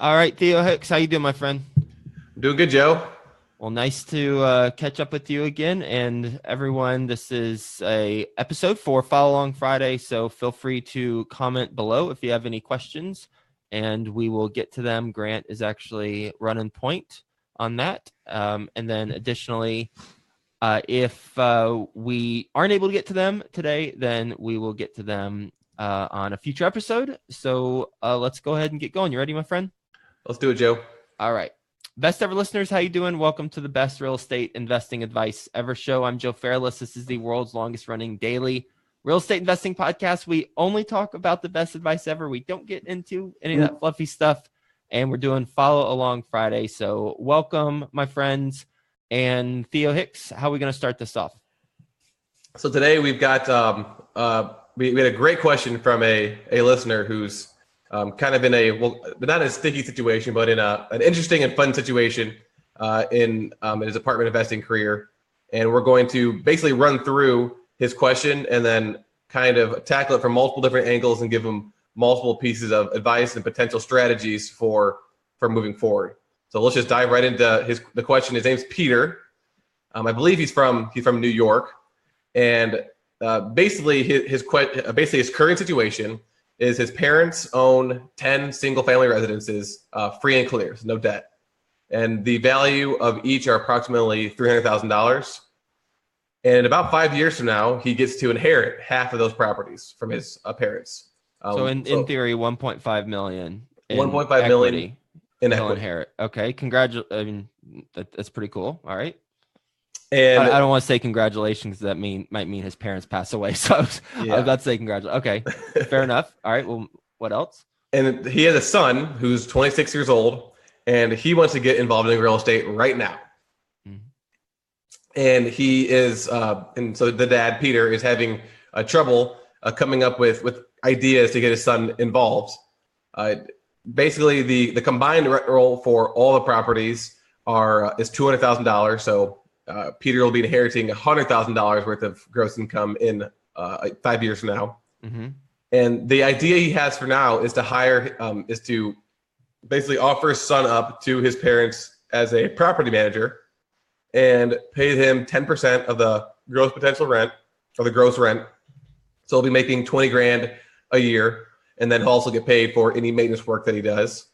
All right, Theo Hicks, how you doing, my friend? Doing good, Joe. Well, nice to catch up with you again. And everyone, this is a episode for Follow Along Friday, so feel free to comment below if you have any questions, and we will get to them. Grant is actually running point on that. And then additionally, if we aren't able to get to them today, then we will get to them on a future episode. So let's go ahead and get going. You ready, my friend? Let's do it, Joe. All right. Best ever listeners, how you doing? Welcome to the best real estate investing advice ever show. I'm Joe Fairless. This is the world's longest running daily real estate investing podcast. We only talk about the best advice ever. We don't get into any of that fluffy stuff. And we're doing Follow Along Friday. So welcome, my friends. And Theo Hicks, how are we going to start this off? So today we've got, we had a great question from a listener who's kind of in not a sticky situation, but in an interesting and fun situation in his apartment investing career. And we're going to basically run through his question and then kind of tackle it from multiple different angles and give him multiple pieces of advice and potential strategies for moving forward. So let's just dive right into the question. His name's Peter. I believe he's from New York, and basically his current situation is his parents own 10 single-family residences, free and clear, so no debt. And the value of each are approximately $300,000. And about 5 years from now, he gets to inherit half of those properties from his parents. So in theory, 1.5 million. 1.5 million in he'll equity. Inherit. Okay, I mean, that's pretty cool. All right. And I don't want to say congratulations. That might mean his parents pass away. So I was about to say congratulations. Okay, fair enough. All right. Well, what else? And he has a son who's 26 years old, and he wants to get involved in real estate right now. Mm-hmm. And he is, and so the dad, Peter, is having trouble coming up with ideas to get his son involved. Basically, the combined rent roll for all the properties is $200,000. So Peter will be inheriting $100,000 worth of gross income in 5 years from now. Mm-hmm. And the idea he has for now is to basically offer his son up to his parents as a property manager and pay him 10% of the gross potential rent or the gross rent. So he'll be making $20,000 a year, and then he'll also get paid for any maintenance work that he does.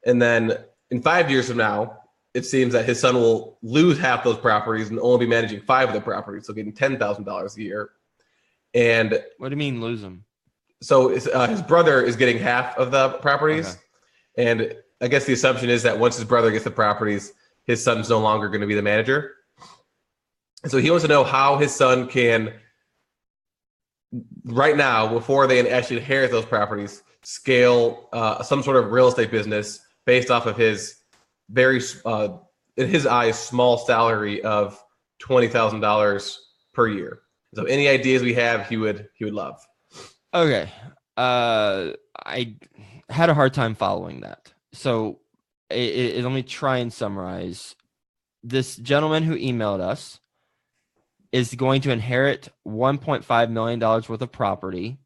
And then in 5 years from now, it seems that his son will lose half those properties and only be managing 5 of the properties, so getting $10,000 a year. And what do you mean lose them? So his brother is getting half of the properties. Okay. And I guess the assumption is that once his brother gets the properties, his son's no longer going to be the manager. And so he wants to know how his son can, right now, before they actually inherit those properties, scale some sort of real estate business based off of his very, in his eyes, small salary of $20,000 per year. So any ideas we have, he would love. Okay. I had a hard time following that. So let me try and summarize. This gentleman who emailed us is going to inherit $1.5 million worth of property,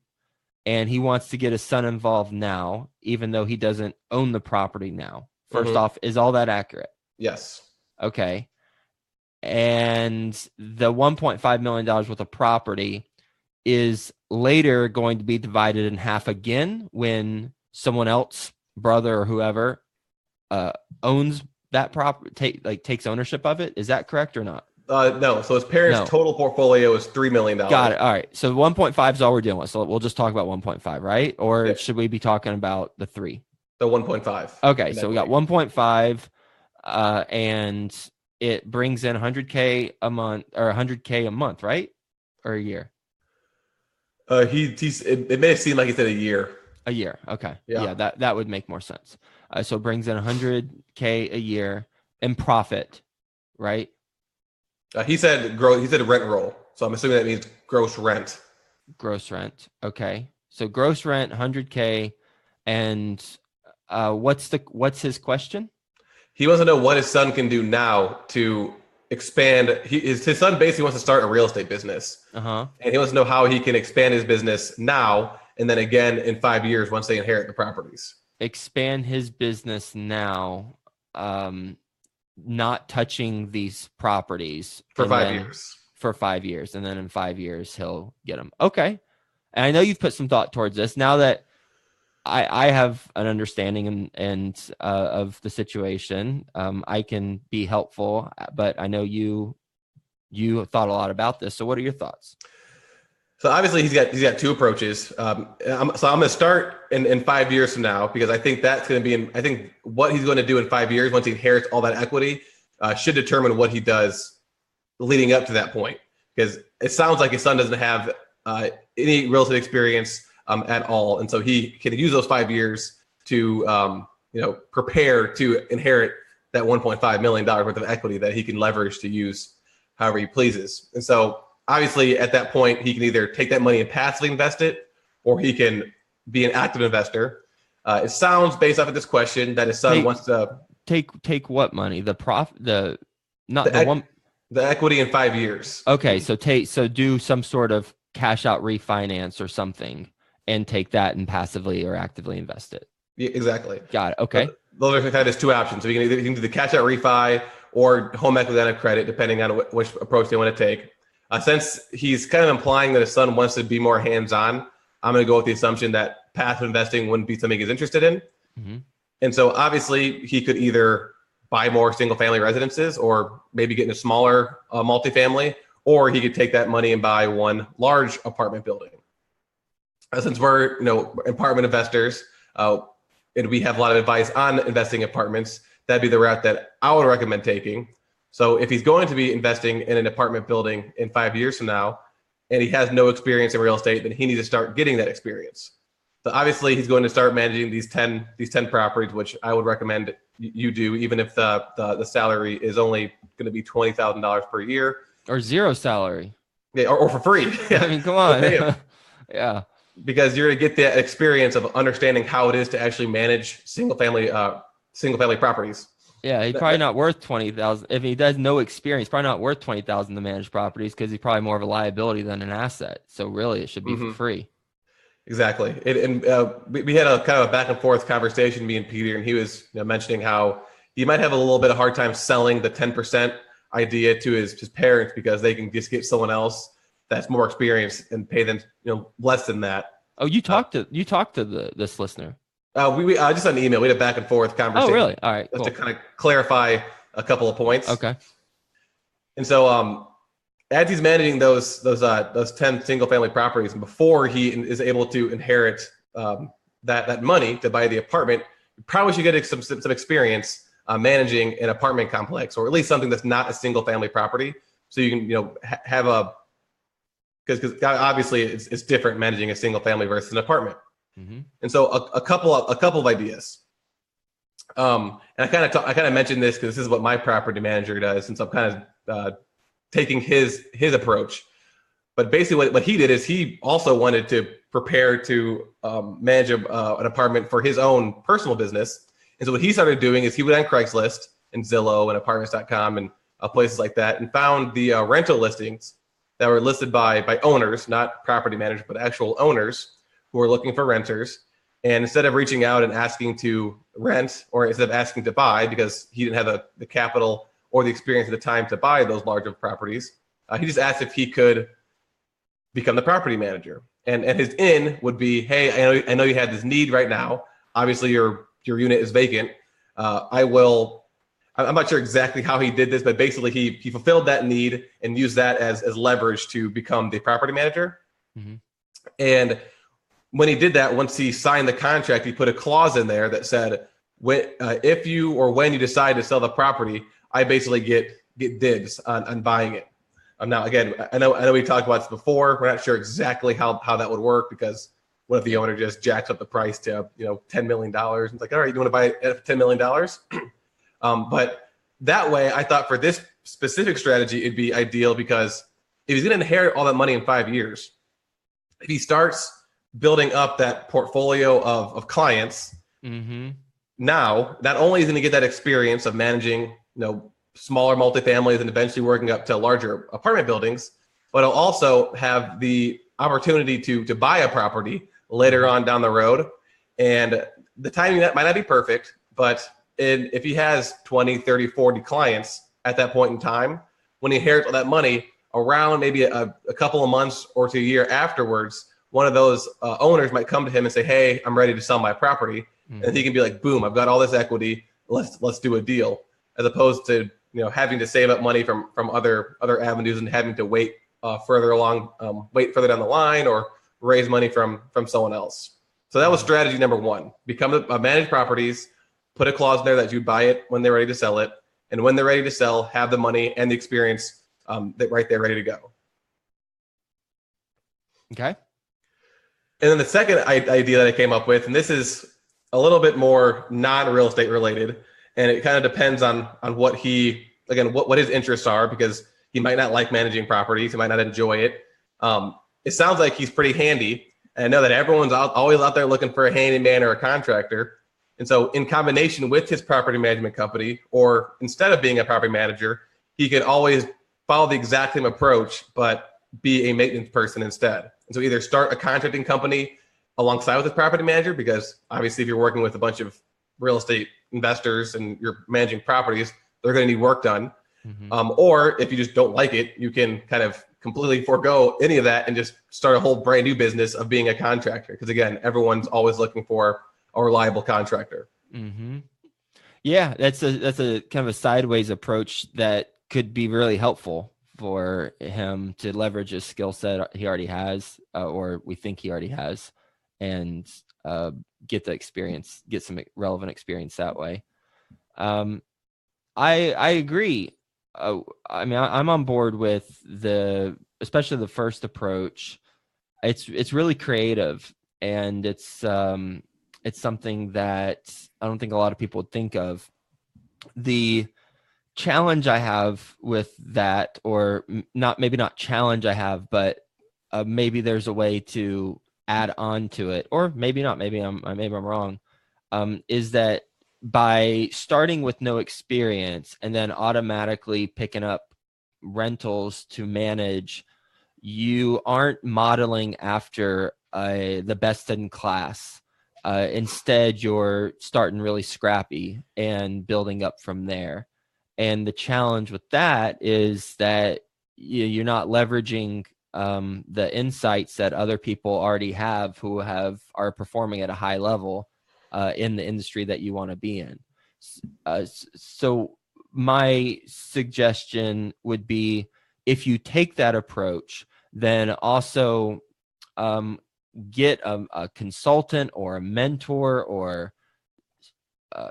and he wants to get his son involved now, even though he doesn't own the property now. First off, is all that accurate? Yes. Okay. And the $1.5 million worth of property is later going to be divided in half again when someone else, brother or whoever, owns that property, takes ownership of it. Is that correct or not? No. So his parents' total portfolio is $3 million. Got it. All right. So 1.5 is all we're dealing with. So we'll just talk about 1.5, right? Or should we be talking about the 3? The 1.5. Okay. So we got 1.5, and it brings in $100K a month or $100K a month, right? Or a year? It may seem like he said a year. A year. Okay. Yeah, that would make more sense. So it brings in $100K a year in profit, right? He said rent roll. So I'm assuming that means gross rent. Gross rent. Okay. So gross rent, $100K. And what's his question? He wants to know what his son can do now to expand. His son basically wants to start a real estate business. And he wants to know how he can expand his business now and then again in 5 years once they inherit the properties. expand his business now, not touching these properties for and 5 years. For 5 years, and then in 5 years he'll get them. Okay. And I know you've put some thought towards this. Now that I have an understanding and of the situation, I can be helpful, but I know you thought a lot about this. So what are your thoughts? So obviously he's got two approaches. So I'm going to start in 5 years from now, because I think that's going to be I think what he's going to do in 5 years once he inherits all that equity should determine what he does leading up to that point. Because it sounds like his son doesn't have any real estate experience at all, and so he can use those 5 years to prepare to inherit that $1.5 million worth of equity that he can leverage to use however he pleases. And so obviously at that point he can either take that money and passively invest it, or he can be an active investor. It sounds, based off of this question, that his son wants to take what money? The equity in 5 years. Okay, so do some sort of cash out refinance or something, and take that and passively or actively invest it. Yeah, exactly. Got it. Okay. Those are kind of his two options. So you can do the cash out refi or home equity line of credit, depending on which approach they want to take. Since he's kind of implying that his son wants to be more hands-on, I'm going to go with the assumption that passive investing wouldn't be something he's interested in. Mm-hmm. And so obviously he could either buy more single-family residences, or maybe get in a smaller multifamily, or he could take that money and buy one large apartment building. Since we're apartment investors, and we have a lot of advice on investing in apartments, that'd be the route that I would recommend taking. So if he's going to be investing in an apartment building in 5 years from now, and he has no experience in real estate, then he needs to start getting that experience. So obviously he's going to start managing these 10 properties, which I would recommend you do, even if the salary is only going to be $20,000 per year, or zero salary. Yeah, or for free. I mean, come on. Yeah. Because you're going to get the experience of understanding how it is to actually manage single family properties. Yeah, he's probably not worth $20,000 if he does no experience. Probably not worth $20,000 to manage properties, because he's probably more of a liability than an asset. So really, it should be for free. Exactly. We had a kind of a back and forth conversation, me and Peter, and he was mentioning how he might have a little bit of hard time selling the 10% idea to his parents, because they can just get someone else that's more experienced and pay them less than that. Oh, you talked to this listener. We just on email. We had a back and forth conversation. Oh, really? All right, cool. To kind of clarify a couple of points. Okay. And so, as he's managing those 10 single family properties, and before he is able to inherit that money to buy the apartment, you probably should get some experience managing an apartment complex, or at least something that's not a single family property, so you can have a, because obviously it's different managing a single family versus an apartment. Mm-hmm. And so a couple of ideas. And I kind of mentioned this because this is what my property manager does, and so I'm kind of taking his approach. But basically what he did is he also wanted to prepare to manage an apartment for his own personal business. And so what he started doing is he went on Craigslist and Zillow and apartments.com and places like that, and found the rental listings that were listed by owners, not property managers, but actual owners who were looking for renters. And instead of reaching out and asking to rent, or instead of asking to buy, because he didn't have the capital or the experience at the time to buy those larger properties, he just asked if he could become the property manager. And his in would be, hey, I know you had this need right now. Obviously your unit is vacant. I'm not sure exactly how he did this, but basically he fulfilled that need and used that as leverage to become the property manager. Mm-hmm. And when he did that, once he signed the contract, he put a clause in there that said, if you or when you decide to sell the property, I basically get dibs on buying it. Now, again, I know we talked about this before. We're not sure exactly how that would work, because what if the owner just jacks up the price to $10 million? And it's like, all right, you want to buy it at $10 million? But that way, I thought for this specific strategy, it'd be ideal, because if he's going to inherit all that money in 5 years, if he starts building up that portfolio of clients, mm-hmm. Now not only is he going to get that experience of managing smaller multifamilies and eventually working up to larger apartment buildings, but he'll also have the opportunity to buy a property later on down the road. And the timing that might not be perfect, but if he has 20, 30, 40 clients at that point in time, when he inherits all that money, around maybe a couple of months or to a year afterwards, one of those owners might come to him and say, hey, I'm ready to sell my property. Mm-hmm. And he can be like, boom, I've got all this equity. Let's do a deal, as opposed to having to save up money from other avenues and having to wait further down the line, or raise money from someone else. So that was strategy number one: become a managed properties, put a clause in there that you buy it when they're ready to sell it, and when they're ready to sell, have the money and the experience that right there ready to go. Okay. And then the second idea that I came up with, and this is a little bit more non-real estate related, and it kind of depends on what what his interests are, because he might not like managing properties, he might not enjoy it. It sounds like he's pretty handy, and I know that everyone's always out there looking for a handyman or a contractor. And so in combination with his property management company, or instead of being a property manager, he can always follow the exact same approach, but be a maintenance person instead. And so either start a contracting company alongside with his property manager, because obviously if you're working with a bunch of real estate investors and you're managing properties, they're going to need work done. Mm-hmm. Or if you just don't like it, you can kind of completely forego any of that and just start a whole brand new business of being a contractor. Because again, everyone's always looking for a reliable contractor. Mm-hmm. Yeah, that's a kind of a sideways approach that could be really helpful for him to leverage his skill set he already has, or we think he already has, and get some relevant experience that way. I agree. I mean, I'm on board with especially the first approach. It's really creative, and it's something that I don't think a lot of people would think of. The challenge I have with that, or maybe not challenge I have, but maybe there's a way to add on to it, or maybe not. Maybe I'm wrong. Is that by starting with no experience and then automatically picking up rentals to manage, you aren't modeling after the best in class. Instead, you're starting really scrappy and building up from there. And the challenge with that is that you're not leveraging the insights that other people already have, who are performing at a high level in the industry that you want to be in. So my suggestion would be, if you take that approach, then also get a consultant or a mentor or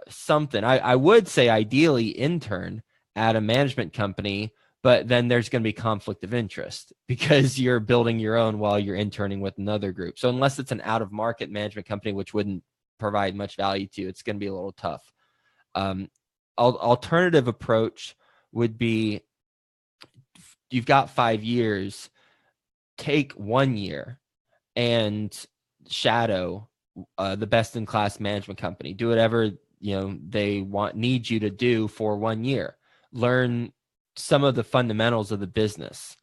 something. I would say ideally intern at a management company, but then there's going to be conflict of interest because you're building your own while you're interning with another group. So unless it's an out-of-market management company, which wouldn't provide much value to you, it's going to be a little tough. Alternative approach would be, you've got 5 years, take 1 year and shadow the best-in-class management company. Do whatever they need you to do for 1 year. Learn some of the fundamentals of the business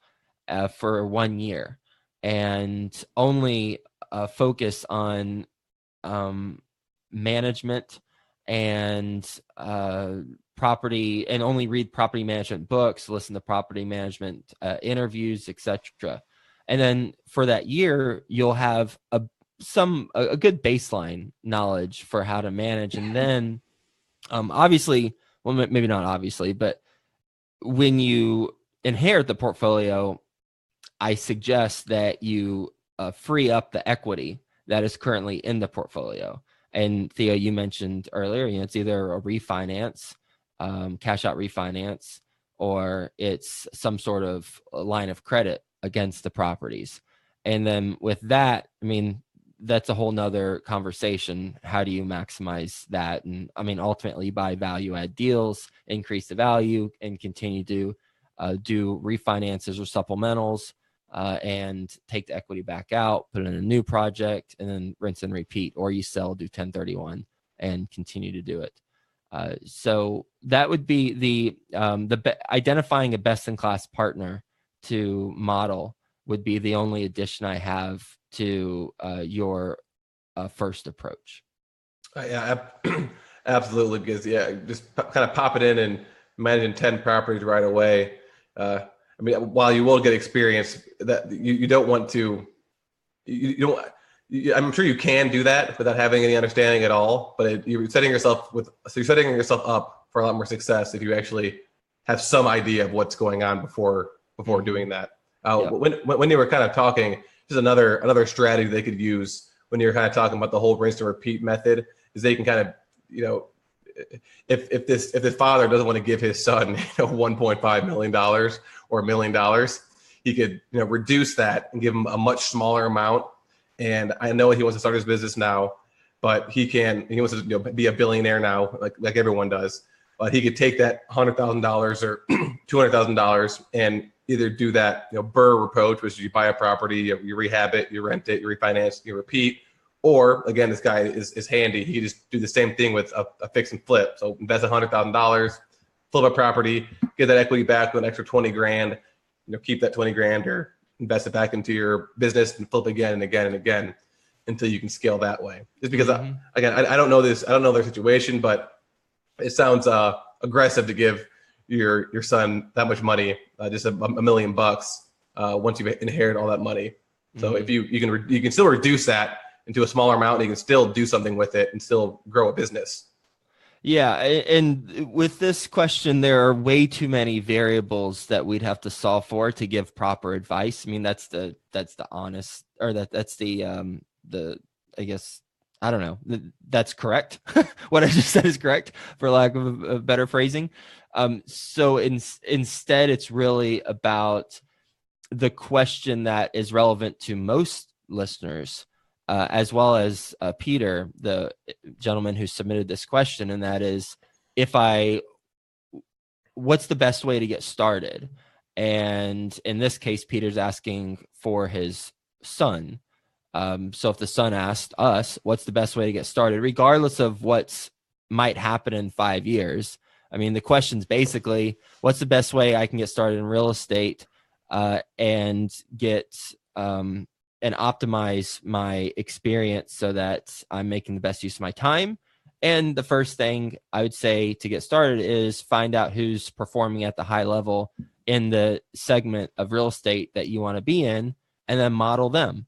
for 1 year, and only focus on management and property, and only read property management books, listen to property management interviews, etc. And then for that year, you'll have a good baseline knowledge for how to manage. And then obviously, well, maybe not obviously, but when you inherit the portfolio, I suggest that you free up the equity that is currently in the portfolio. And Theo, you mentioned earlier, it's either a refinance, cash out refinance, or it's some sort of line of credit against the properties. And then with that, I mean, that's a whole nother conversation. How do you maximize that? And I mean, ultimately buy value add deals, increase the value, and continue to do refinances or supplementals, and take the equity back out, put it in a new project, and then rinse and repeat. Or you sell, do 1031, and continue to do it. So that would be the identifying a best-in-class partner to model would be the only addition I have to your first approach. Yeah, absolutely. Because just kind of pop it in and managing 10 properties right away. I mean, while you will get experience, that you don't want to, you don't. I'm sure you can do that without having any understanding at all. But you're setting yourself up for a lot more success if you actually have some idea of what's going on before doing that. Yep. When you were kind of talking, just another strategy they could use when you're kind of talking about the whole rinse and repeat method is they can kind of, if this father doesn't want to give his son $1.5 million or $1 million, he could reduce that and give him a much smaller amount. And I know he wants to start his business now, but he wants to be a billionaire now, like everyone does. But he could take that $100,000 or $200,000 and either do that BRRRR approach, which is you buy a property, you rehab it, you rent it, you refinance, you repeat. Or again, this guy is handy. He can just do the same thing with a fix and flip. So invest $100,000, flip a property, get that equity back with an extra 20 grand. Keep that 20 grand or invest it back into your business and flip again and again and again until you can scale that way. Just because again, I don't know this. I don't know their situation, but it sounds aggressive to give your son that much money, just $1 million once you inherit all that money. So if you can still reduce that into a smaller amount, and you can still do something with it and still grow a business. Yeah, and with this question, there are way too many variables that we'd have to solve for to give proper advice. I mean, that's the honest, or that's the I guess, I don't know. That's correct. What I just said is correct, for lack of a better phrasing. So instead, it's really about the question that is relevant to most listeners, as well as Peter, the gentleman who submitted this question, and that is, what's the best way to get started? And in this case, Peter's asking for his son. So if the son asked us, what's the best way to get started, regardless of what might happen in 5 years? I mean, the question's basically, what's the best way I can get started in real estate and get and optimize my experience so that I'm making the best use of my time? And the first thing I would say to get started is find out who's performing at the high level in the segment of real estate that you want to be in, and then model them.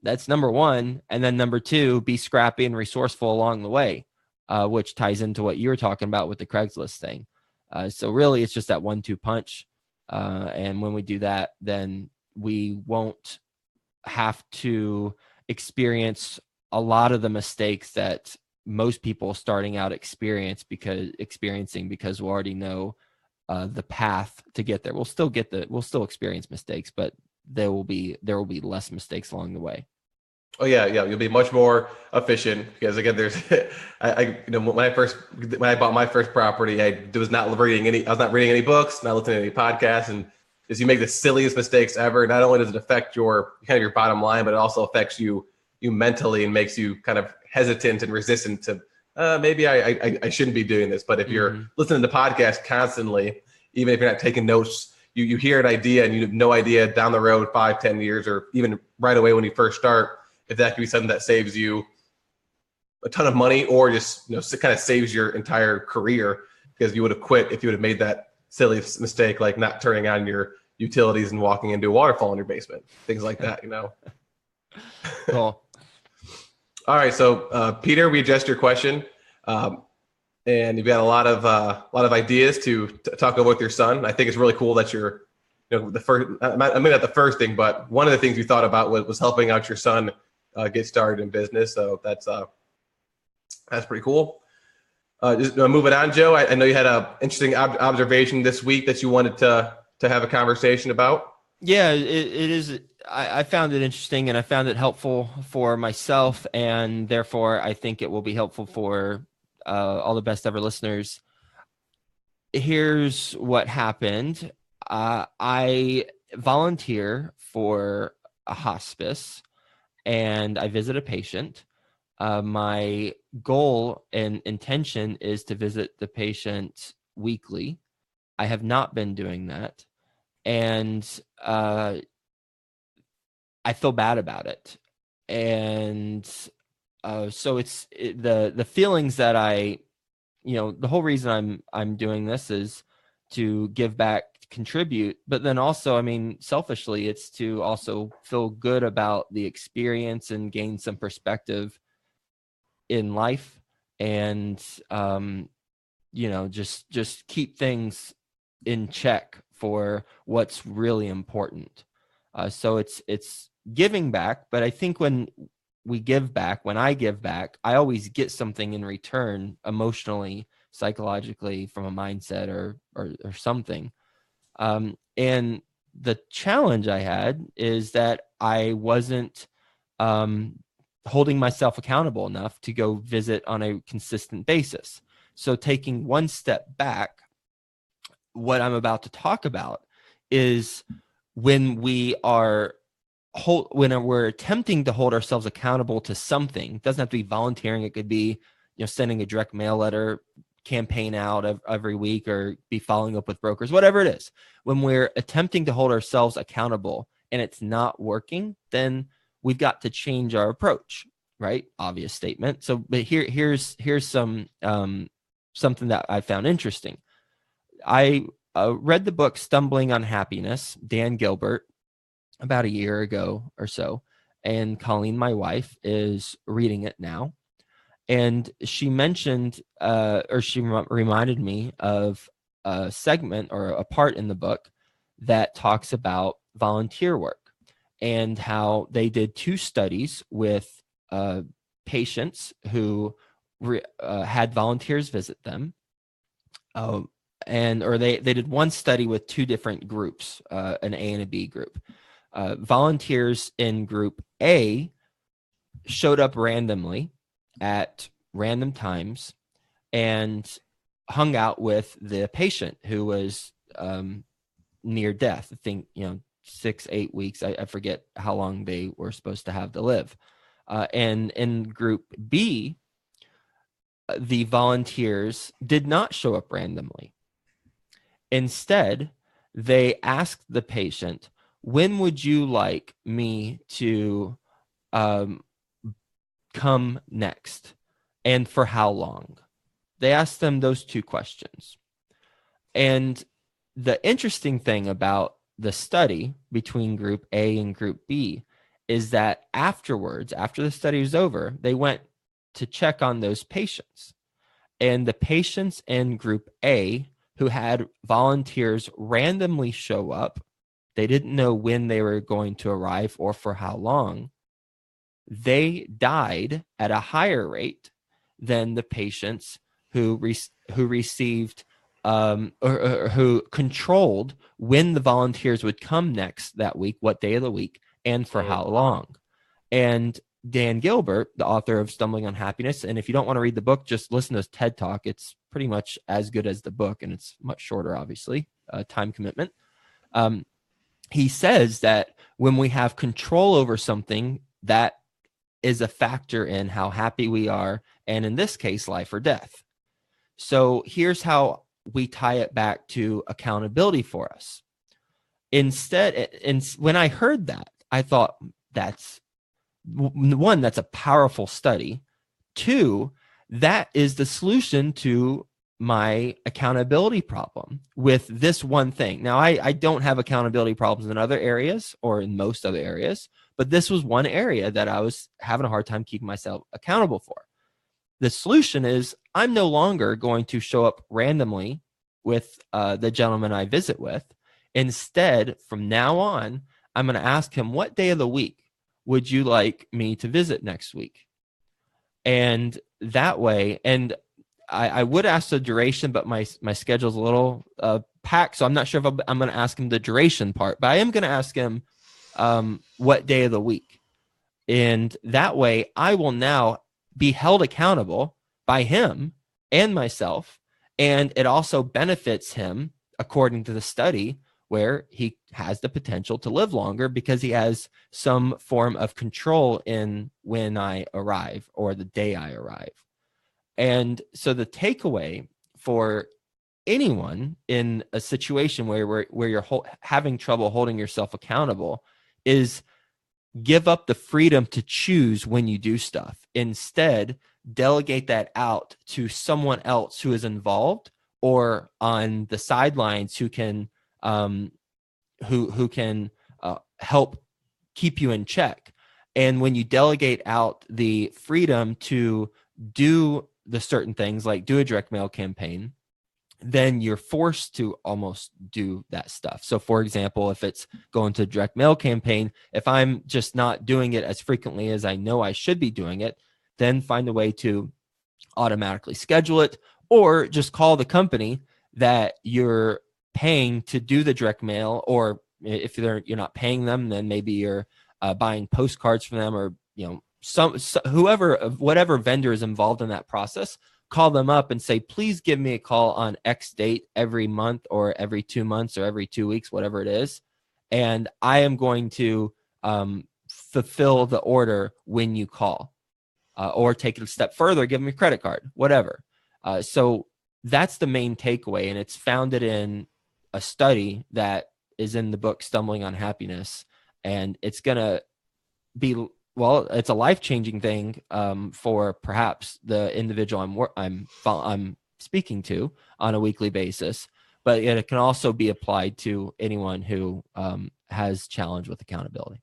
That's number one. And then number two, be scrappy and resourceful along the way, which ties into what you were talking about with the Craigslist thing. So really, it's just that 1-2 punch. And when we do that, then we won't have to experience a lot of the mistakes that most people starting out experiencing because we already know the path to get there. We'll still experience mistakes, but there will be less mistakes along the way. Oh yeah, you'll be much more efficient because again, there's when I bought my first property, I was not reading any books, not listening to any podcasts, and as you make the silliest mistakes ever, not only does it affect your bottom line, but it also affects you mentally and makes you kind of hesitant and resistant to maybe I shouldn't be doing this. But if you're listening to podcasts constantly, even if you're not taking notes, you hear an idea and you have no idea down the road 5-10 years or even right away when you first start, if that could be something that saves you a ton of money or just kind of saves your entire career, because you would have quit if you would have made that silly mistake, like not turning on your utilities and walking into a waterfall in your basement, things like that. Cool. All right, so Peter, we addressed your question, and you've got a lot of ideas to talk about with your son. I think it's really cool that you're, the first. I mean, not the first thing, but one of the things you thought about was helping out your son get started in business. So that's pretty cool. Just moving on, Joe. I know you had an interesting observation this week that you wanted to have a conversation about. Yeah, it is. I found it interesting and I found it helpful for myself, and therefore I think it will be helpful for all the best ever listeners. Here's what happened. I volunteer for a hospice and I visit a patient. My goal and intention is to visit the patient weekly. I have not been doing that. And I feel bad about it. And So the feelings that the whole reason I'm doing this is to give back, contribute, but then also, I mean, selfishly, it's to also feel good about the experience and gain some perspective in life, and just keep things in check for what's really important. So it's giving back, but I think when I give back, I always get something in return, emotionally, psychologically, from a mindset or something. And the challenge I had is that I wasn't holding myself accountable enough to go visit on a consistent basis. So taking one step back, what I'm about to talk about is when we're attempting to hold ourselves accountable to something. It doesn't have to be volunteering. It could be, sending a direct mail letter campaign out every week, or be following up with brokers, whatever it is. When we're attempting to hold ourselves accountable and it's not working, then we've got to change our approach, right? Obvious statement. So, but here's some something that I found interesting. I read the book Stumbling on Happiness, Dan Gilbert, about a year ago or so, and Colleen, my wife, is reading it now. And she mentioned, reminded me of a segment or a part in the book that talks about volunteer work, and how they did 2 studies with patients who had volunteers visit them. They did one study with 2 different groups, an A and a B group. Volunteers in group A showed up randomly at random times and hung out with the patient who was near death. I think, 6-8 weeks. I forget how long they were supposed to have to live. And in group B, the volunteers did not show up randomly. Instead, they asked the patient, when would you like me to come next, and for how long? They asked them those 2 questions. And the interesting thing about the study between group A and group B is that afterwards, after the study was over, they went to check on those patients. And the patients in group A who had volunteers randomly show up, they didn't know when they were going to arrive or for how long, they died at a higher rate than the patients who received or who controlled when the volunteers would come next that week, what day of the week, and for how long. And Dan Gilbert, the author of Stumbling on Happiness, and if you don't want to read the book, just listen to his TED Talk. It's pretty much as good as the book, and it's much shorter, obviously, time commitment. He says that when we have control over something, that is a factor in how happy we are, and in this case, life or death. So here's how we tie it back to accountability for us. Instead, and when I heard that, I thought, that's a powerful study. 2, that is the solution to my accountability problem with this one thing. Now, I don't have accountability problems in other areas or in most other areas, but this was one area that I was having a hard time keeping myself accountable for. The solution is I'm no longer going to show up randomly with the gentleman I visit with. Instead, from now on, I'm going to ask him, what day of the week would you like me to visit next week? And that way, and I would ask the duration, but my schedule's a little packed, so I'm not sure if I'm going to ask him the duration part, but I am going to ask him what day of the week. And that way, I will now be held accountable by him and myself, and it also benefits him, according to the study, where he has the potential to live longer because he has some form of control in when I arrive or the day I arrive. And so the takeaway for anyone in a situation where you're having trouble holding yourself accountable is give up the freedom to choose when you do stuff. Instead, delegate that out to someone else who is involved or on the sidelines who can help keep you in check. And when you delegate out the freedom to do the certain things, like do a direct mail campaign, then you're forced to almost do that stuff. So for example, if it's going to a direct mail campaign, if I'm just not doing it as frequently as I know I should be doing it, then find a way to automatically schedule it, or just call the company that you're paying to do the direct mail. Or if you're not paying them, then maybe you're buying postcards from them, or whatever vendor is involved in that process. Call them up and say, please give me a call on X date every month or every 2 months or every 2 weeks, whatever it is. And I am going to fulfill the order when you call, or take it a step further, give me a credit card, whatever. So that's the main takeaway. And it's founded in a study that is in the book, Stumbling on Happiness. And it's going to be, well, it's a life-changing thing for perhaps the individual I'm speaking to on a weekly basis, but it can also be applied to anyone who has challenge with accountability.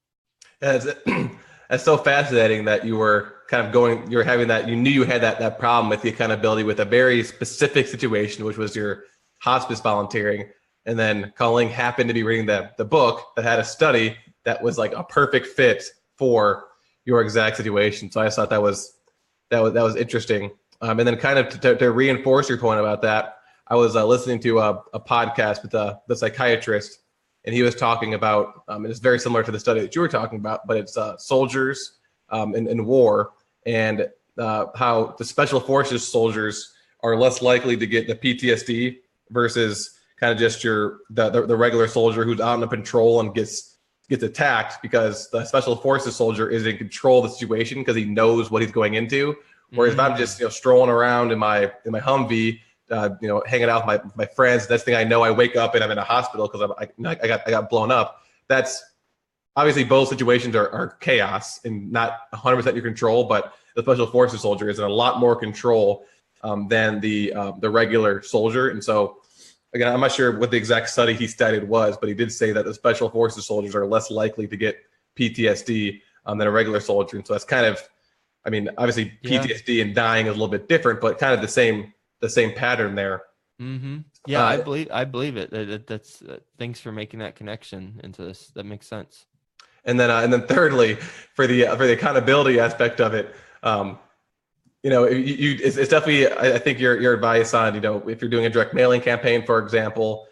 It's so fascinating that you were kind of you're having that, you knew you had that problem with the accountability with a very specific situation, which was your hospice volunteering. And then Colleen happened to be reading the book that had a study that was like a perfect fit for your exact situation. So I just thought that was interesting. And then kind of to reinforce your point about that, I was listening to a podcast with the psychiatrist, and he was talking about, it's very similar to the study that you were talking about, but it's soldiers in war, and how the special forces soldiers are less likely to get the PTSD versus kind of just the regular soldier who's out on a patrol and gets attacked, because the special forces soldier is in control of the situation because he knows what he's going into. Whereas if I'm just strolling around in my Humvee, hanging out with my friends, next thing I know, I wake up and I'm in a hospital because I got blown up. That's obviously, both situations are chaos and not 100% your control, but the special forces soldier is in a lot more control than the regular soldier. And so, again, I'm not sure what the exact study he studied was, but he did say that the special forces soldiers are less likely to get PTSD than a regular soldier. And so that's kind of, obviously PTSD and dying is a little bit different, but kind of the same pattern there. Mm-hmm. Yeah, I believe it. That's thanks for making that connection into this. That makes sense. And then thirdly, for the accountability aspect of it, it's definitely, I think your advice on, if you're doing a direct mailing campaign, for example,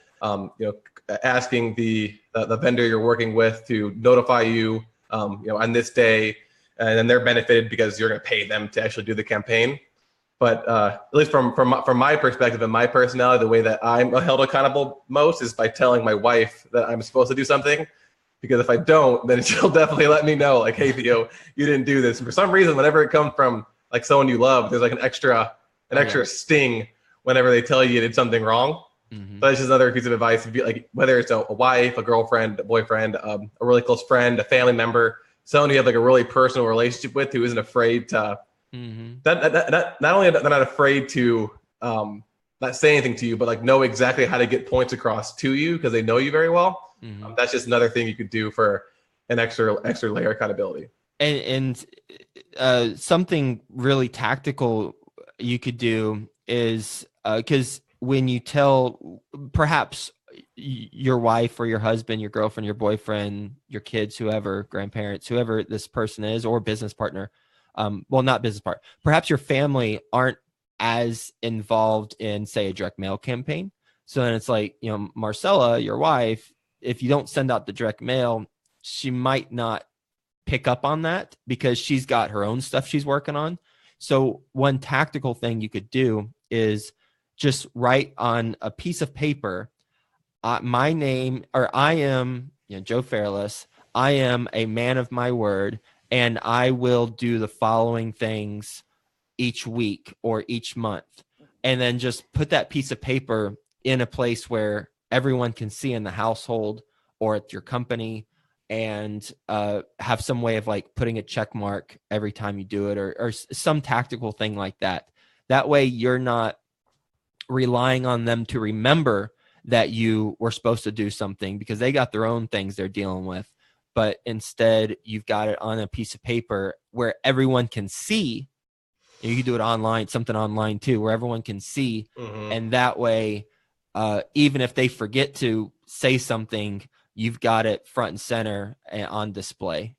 asking the vendor you're working with to notify you, on this day, and then they're benefited because you're going to pay them to actually do the campaign. But at least from my perspective and my personality, the way that I'm held accountable most is by telling my wife that I'm supposed to do something. Because if I don't, then she'll definitely let me know, like, hey, Theo, you didn't do this. And for some reason, whenever it comes from like someone you love, there's like an extra sting whenever they tell you did something wrong. Mm-hmm. So that's just another piece of advice. Like, whether it's a wife, a girlfriend, a boyfriend, a really close friend, a family member, someone you have like a really personal relationship with, who isn't afraid to, not only they're not afraid to not say anything to you, but like know exactly how to get points across to you because they know you very well. Mm-hmm. That's just another thing you could do for an extra layer of accountability. And something really tactical you could do is because when you tell perhaps your wife or your husband, your girlfriend, your boyfriend, your kids, whoever, grandparents, whoever this person is, or business partner, not business partner, perhaps your family aren't as involved in, say, a direct mail campaign. So then it's like, Marcella, your wife, if you don't send out the direct mail, she might not pick up on that because she's got her own stuff she's working on. So one tactical thing you could do is just write on a piece of paper, my name, or I am Joe Fairless. I am a man of my word, and I will do the following things each week or each month. And then just put that piece of paper in a place where everyone can see in the household or at your company. and have some way of like putting a check mark every time you do it, or some tactical thing like that. That way you're not relying on them to remember that you were supposed to do something, because they got their own things they're dealing with. But instead, you've got it on a piece of paper where everyone can see. You can do it online, something online too, where everyone can see. And that way, even if they forget to say something, you've got it front and center on display.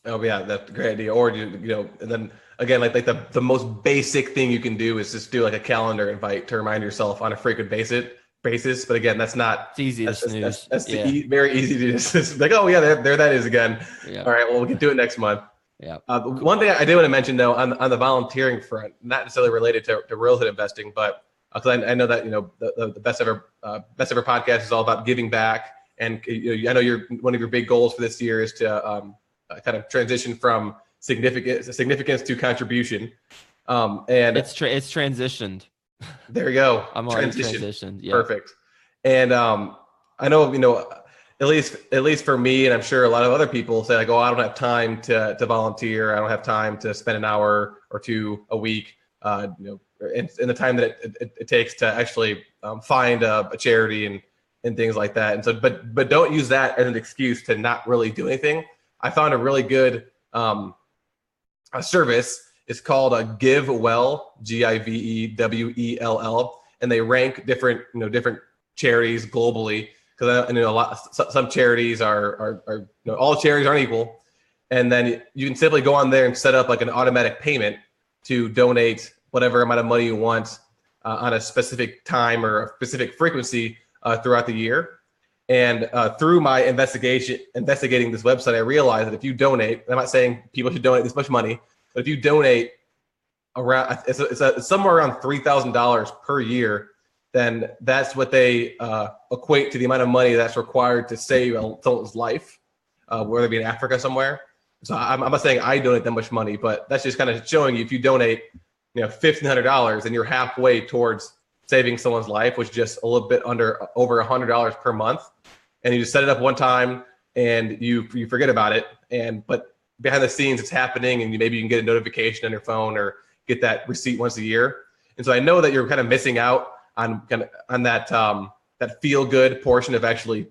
Oh yeah, that's a great idea. Or and then again, like the most basic thing you can do is just do like a calendar invite to remind yourself on a frequent basis. But again, that's not. It's easy to snooze. That's very easy to just like, oh yeah, there that is again. Yeah. All right, well we can do it next month. Yeah. One thing I did want to mention though on the volunteering front, not necessarily related to real estate investing, but because I know that the best ever podcast is all about giving back, and I know one of your big goals for this year is to kind of transition from significance to contribution, and it's transitioned. There you go. I'm already transitioned. Yeah. Perfect. And I know at least for me, and I'm sure a lot of other people say like, oh, I don't have time to volunteer. I don't have time to spend an hour or two a week. In the time that it takes to actually find a charity and things like that. And so, but don't use that as an excuse to not really do anything. I found a really good a service. It's called a GiveWell, GIVEWELL, and they rank different charities globally, because I know some charities are all charities aren't equal, and then you can simply go on there and set up like an automatic payment to donate whatever amount of money you want on a specific time or a specific frequency throughout the year. And through my investigating this website, I realized that if you donate, I'm not saying people should donate this much money, but if you donate around, it's somewhere around $3,000 per year, then that's what they equate to the amount of money that's required to save someone's life, whether it be in Africa somewhere. So I'm not saying I donate that much money, but that's just kind of showing you if you donate, $1,500, and you're halfway towards saving someone's life, which is just a little bit over $100 per month. And you just set it up one time and you forget about it. But behind the scenes, it's happening, and maybe you can get a notification on your phone or get that receipt once a year. And so I know that you're kind of missing out on that feel good portion of actually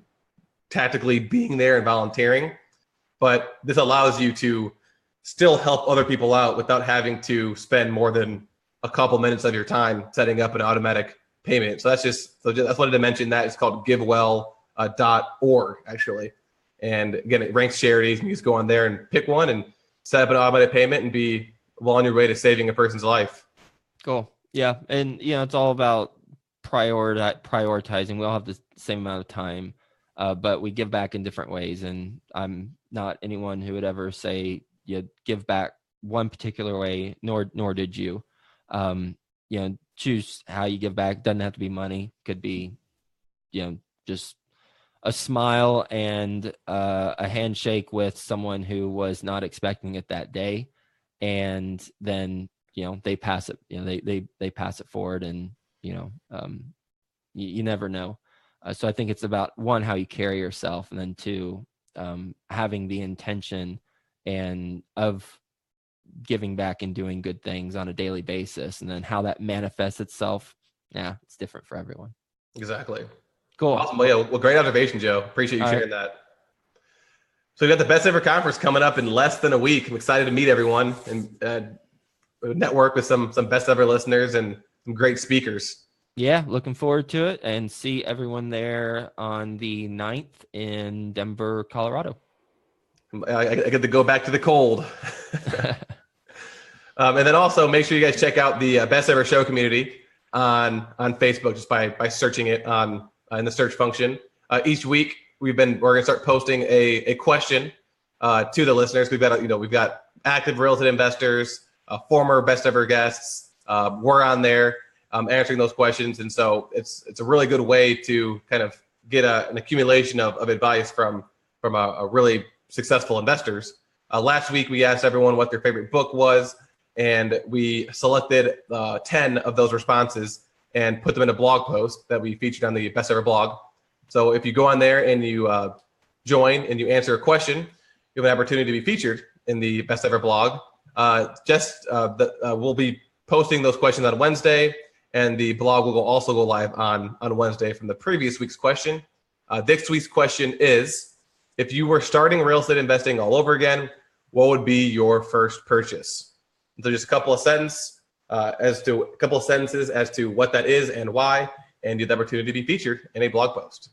tactically being there and volunteering. But this allows you to still help other people out without having to spend more than a couple minutes of your time setting up an automatic payment. So that's wanted to mention that. It's called GiveWell.org actually. And again, it ranks charities, and you just go on there and pick one and set up an automatic payment and be well on your way to saving a person's life. Cool. Yeah. And it's all about prioritizing. We all have the same amount of time, but we give back in different ways. And I'm not anyone who would ever say you give back one particular way, nor did you. Choose how you give back. Doesn't have to be money. Could be, just a smile and a handshake with someone who was not expecting it that day, and then they pass it. They pass it forward, and you never know. So I think it's about one, how you carry yourself, and then two, having the intention and of giving back and doing good things on a daily basis, and then how that manifests itself. Yeah, it's different for everyone. Exactly. Cool. Awesome. Well, great observation, Joe. Appreciate you sharing that. So we've got the Best Ever Conference coming up in less than a week. I'm excited to meet everyone and network with some best ever listeners and some great speakers. Yeah, looking forward to it, and see everyone there on the 9th in Denver, Colorado. I get to go back to the cold. And then also make sure you guys check out the Best Ever Show community on Facebook, just by searching it in the search function. Each week we're gonna start posting a question to the listeners. We've got active real estate investors, former Best Ever guests. We're on there answering those questions, and so it's a really good way to kind of get an accumulation of advice from a really successful investors. Last week we asked everyone what their favorite book was, and we selected 10 of those responses and put them in a blog post that we featured on the Best Ever blog. So if you go on there and you join and you answer a question, you have an opportunity to be featured in the Best Ever blog. We'll be posting those questions on Wednesday, and the blog will also go live on Wednesday from the previous week's question. This week's question is, if you were starting real estate investing all over again, what would be your first purchase? So just a couple of sentences as to what that is and why, and you have the opportunity to be featured in a blog post.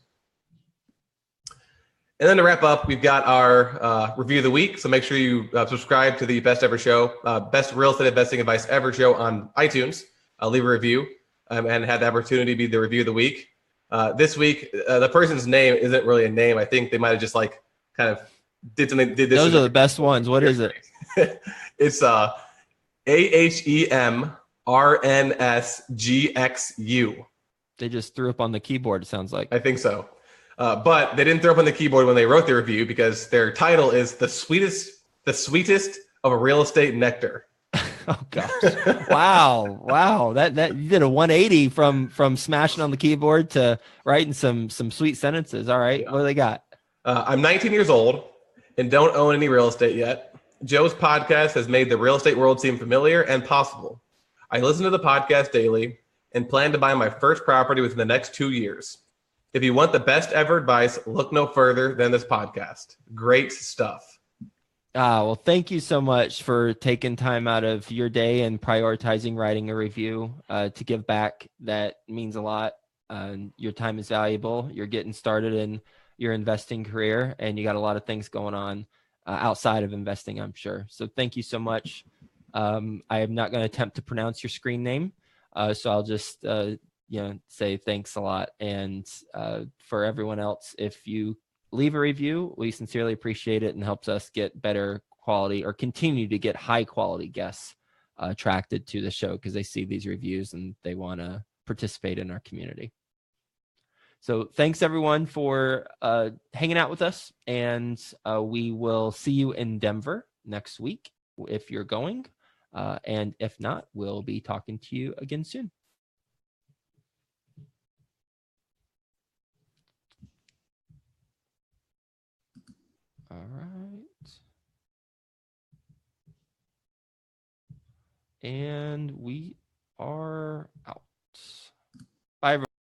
And then to wrap up, we've got our review of the week. So make sure you subscribe to the Best Ever Show, Best Real Estate Investing Advice Ever Show on iTunes. Leave a review and have the opportunity to be the review of the week. This week, the person's name isn't really a name. I think they might have just like kind of did something. Did this? Those are the best ones. What is it? It's AHEMRNSGXU. They just threw up on the keyboard, it sounds like. I think so. But they didn't throw up on the keyboard when they wrote the review because their title is the sweetest of a real estate nectar. Oh gosh! Wow! That you did a 180 from smashing on the keyboard to writing some sweet sentences. All right, yeah. What do they got? I'm 19 years old and don't own any real estate yet. Joe's podcast has made the real estate world seem familiar and possible. I listen to the podcast daily and plan to buy my first property within the next 2 years. If you want the best ever advice, look no further than this podcast. Great stuff. Well, thank you so much for taking time out of your day and prioritizing writing a review to give back. That means a lot. Your time is valuable. You're getting started in your investing career, and you got a lot of things going on outside of investing, I'm sure. So thank you so much. I am not going to attempt to pronounce your screen name, so I'll just say thanks a lot. And for everyone else, if you leave a review, we sincerely appreciate it and helps us get better quality or continue to get high quality guests attracted to the show because they see these reviews and they want to participate in our community. So thanks everyone for hanging out with us, and we will see you in Denver next week if you're going, and if not, we'll be talking to you again soon. All right. And we are out.